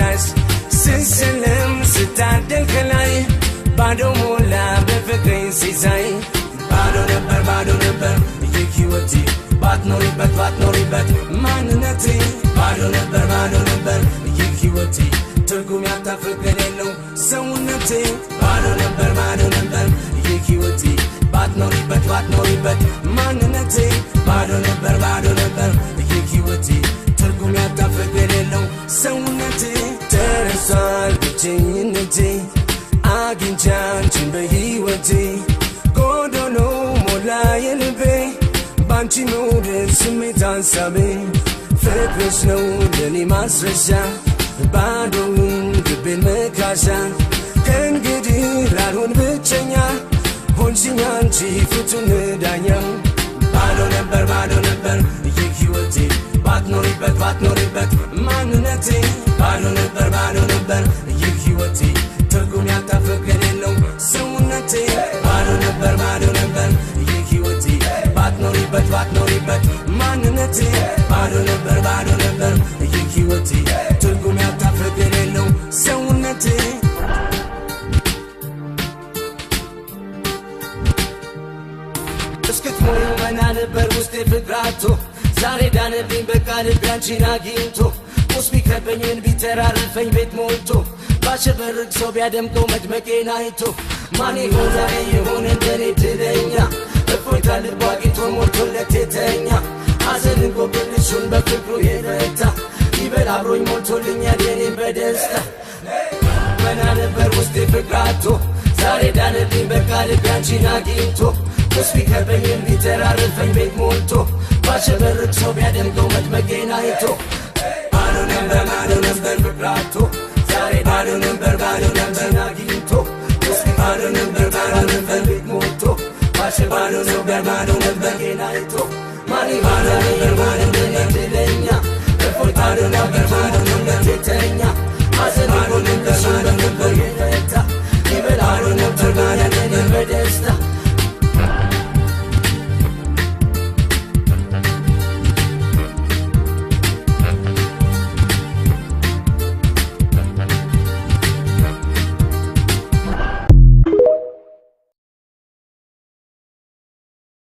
ስታዛዝ ስስልም ስታደል ከላይ ባዶ ሞላ በፍቅሬን ሲሳይ ባዶ ነበር ይህ ሕይወቴ ባትኖሪበት ማንነቴ ባዶ ነበር ይህ ሕይወቴ ትርጉም ያጣ ፍቅር የሌለው ሰውነቴ ባዶ ነበር ይህ ሕይወቴ ባትኖሪበት ማንነቴ ባዶ ነበር ይህ ሕይወቴ ትርጉም ያጣ ፍቅር የሌለው ሰውነቴ ተረሷል ብቸኝነቴ አግኝቼ አንቺን በሕይወቴ ጎዶሎ ሞላ የልቤ ባንቺ መውደድ ስሜት ሐሳቤ ፍቅርሽ ነው ለኔ ማስረሻ ባዶውን ልቤን መካሻ ከእንግዲህ ላልሆን ብቸኛ ሆንሽኝ አንቺ ፍቱን ዳኛ ባዶ ነበር ይህ ሕይወቴ ባትኖሪበት ማንነቴ ባዶ ነበር ይህ ሕይወቴ ትርጉም ያጣ ፍቅር የሌለው ሰውነቴ ባዶ ነበር ይህ ሕይወቴ ባትኖሪበት ማንነቴ ባዶ ነበር ይህ ሕይወቴ ትርጉም ያጣ ፍቅር የሌለው ሰውነቴ እስክትሞይ መና ነበር ውስጤ ፍቅራቶ ዛሬ ዳነብኝ በቃ ልቤ አንቺን አግኝቶ ቁስ ቢከበኝን ቢተራርፈኝ ቤት ሞልቶ ባሸበርቅ ሰው ቢያደምቀው መድመቄን አይቶ ማን ይሆን እንደኔ ድለኛ እፎይታ ልቡ አግኝቶ ሞልቶለት የተኛ ሐዘንን ጎብልሹን በፍቅሩ የረታ ይበል አብሮኝ ሞልቶልኛል የኔን በደስታ መና ነበር ውስጤ ፍቅራቶ ዛሬ ዳነብኝ በቃ ልቤ አንቺን አግኝቶ ቁስ ቢከበኝን ቢተራርፈኝ ቤት ሞልቶ ባሸበርቅ ሰው ቢያደምቀው መድመቄን አይቶ ባዶ ነበር ፍቅራቶ ዛሬ ባዶ ነበር አግኝቶ ቁስ ባዶ ነበር ቤት ሞልቶ ባዶ ነበር ጌን አይቶ ማን ባዶ ነበር ድለኛ እፎይታ ነበር የተኛ